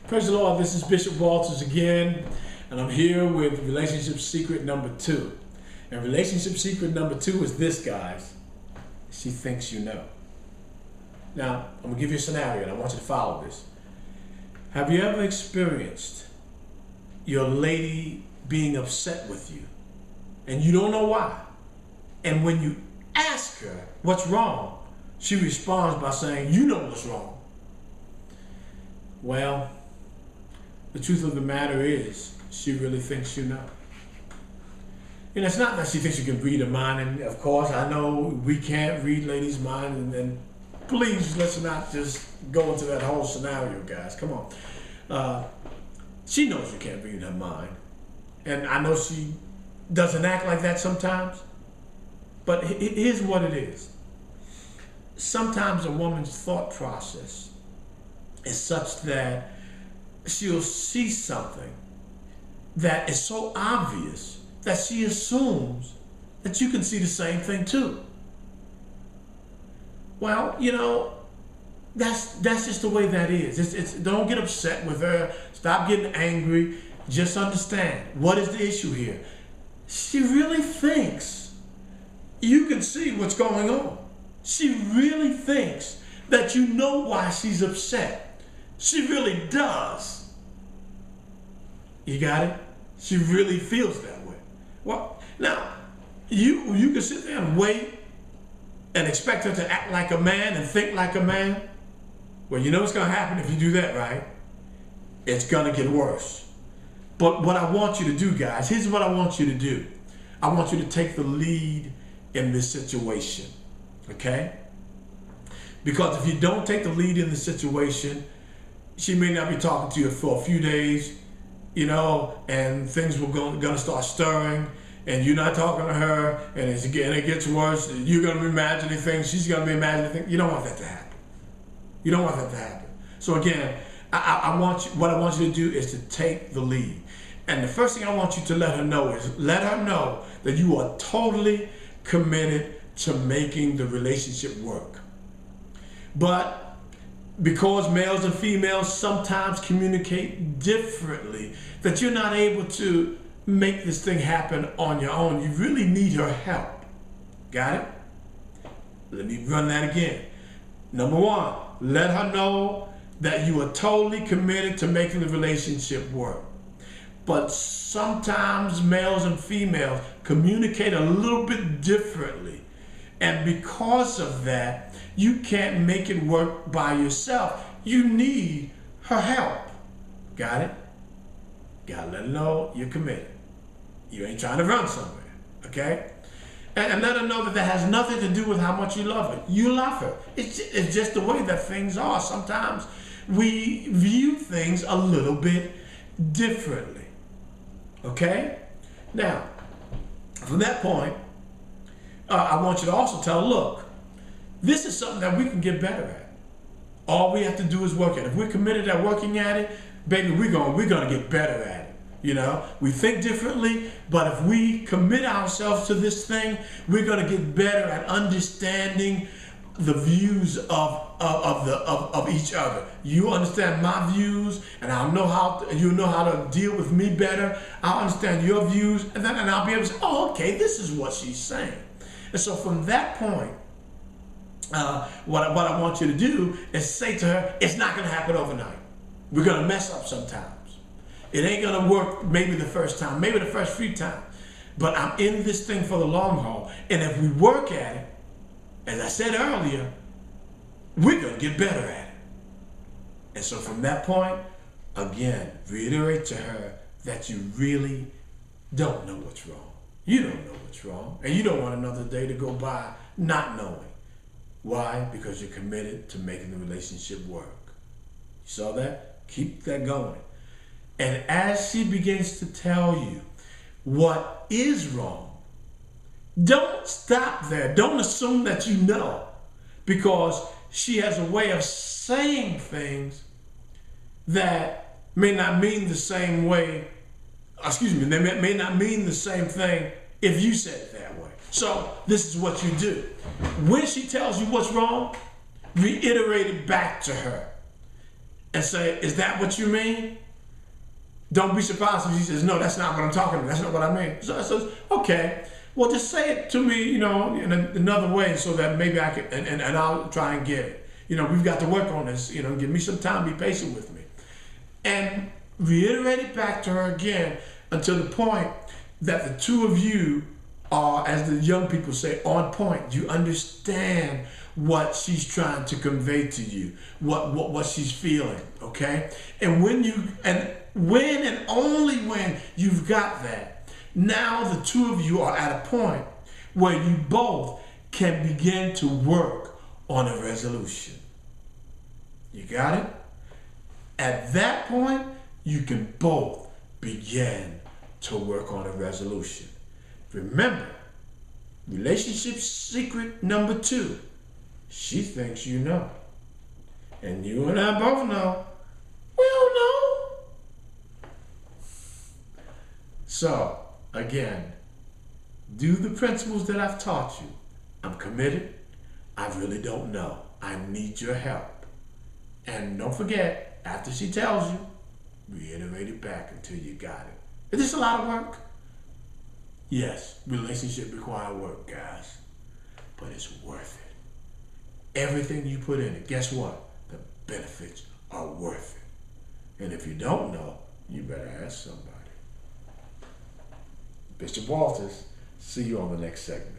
Praise the Lord, this is Bishop Walters again, and I'm here with relationship secret number 2. And relationship secret number 2 is this, guys. She thinks you know. Now, I'm going to give you a scenario, and I want you to follow this. Have you ever experienced your lady being upset with you, and you don't know why? And when you ask her what's wrong, she responds by saying, you know what's wrong. Well, the truth of the matter is, she really thinks you know. And it's not that she thinks you can read her mind, and of course, I know we can't read ladies' mind, and please, let's not just go into that whole scenario, guys. Come on. She knows you can't read her mind, and I know she doesn't act like that sometimes, but here's what it is. Sometimes a woman's thought process is such that she'll see something that is so obvious that she assumes that you can see the same thing too. Well, you know, that's just the way that is. Don't get upset with her. Stop getting angry. Just understand, what is the issue here? She really thinks you can see what's going on. She really thinks that you know why she's upset. She really does. You got it? She really feels that way. Well, now, you can sit there and wait and expect her to act like a man and think like a man. Well, you know what's going to happen if you do that, right? It's going to get worse. But what I want you to do, guys, here's what I want you to do. I want you to take the lead in this situation, okay? Because if you don't take the lead in the situation, she may not be talking to you for a few days, you know, and things were going to start stirring, and you're not talking to her, and it gets worse. You're going to be imagining things. She's going to be imagining things. You don't want that to happen. You don't want that to happen. So again, what I want you to do is to take the lead. And the first thing I want you to let her know is let her know that you are totally committed to making the relationship work. But because males and females sometimes communicate differently, that you're not able to make this thing happen on your own. You really need her help. Got it? Let me run that again. Number 1, let her know that you are totally committed to making the relationship work. But sometimes males and females communicate a little bit differently. And because of that, you can't make it work by yourself. You need her help. Got it? Gotta let her know you're committed. You ain't trying to run somewhere, okay? And let her know that that has nothing to do with how much you love her. You love her. It's just the way that things are. Sometimes we view things a little bit differently, okay? Now, from that point, I want you to also tell her, look, this is something that we can get better at. All we have to do is work at it. If we're committed at working at it, baby, we're gonna get better at it. You know, we think differently, but if we commit ourselves to this thing, we're gonna get better at understanding the views of each other. You understand my views, and you know how to deal with me better. I'll understand your views, and I'll be able to say, oh, okay, this is what she's saying. And so from that point, what I want you to do is say to her, it's not going to happen overnight. We're going to mess up sometimes. It ain't going to work maybe the first time, maybe the first few times. But I'm in this thing for the long haul. And if we work at it, as I said earlier, we're going to get better at it. And so from that point, again, reiterate to her that you really don't know what's wrong. You don't know what's wrong. And you don't want another day to go by not knowing. Why? Because you're committed to making the relationship work. You saw that? Keep that going. And as she begins to tell you what is wrong, don't stop there. Don't assume that you know, because she has a way of saying things that may not mean the same way. They may not mean the same thing if you said it that way. So this is what you do. When she tells you what's wrong, reiterate it back to her. and say, is that what you mean? Don't be surprised if she says, no, that's not what I'm talking about. That's not what I mean. So I says, okay, well, just say it to me, in another way so that maybe I can, and I'll try and get it. We've got to work on this, give me some time, be patient with me. And reiterate it back to her again until the point that the two of you are, as the young people say, on point. You understand what she's trying to convey to you, what she's feeling, okay? And when and only when you've got that, now the two of you are at a point where you both can begin to work on a resolution. You got it? At that point, you can both begin to work on a resolution. Remember, relationship secret number 2. She thinks you know. And you and I both know we don't know. So, again, do the principles that I've taught you. I'm committed. I really don't know. I need your help. And don't forget, after she tells you, reiterate it back until you got it. Is this a lot of work? Yes, relationship require work, guys. But it's worth it. Everything you put in it, guess what? The benefits are worth it. And if you don't know, you better ask somebody. Bishop Walters, see you on the next segment.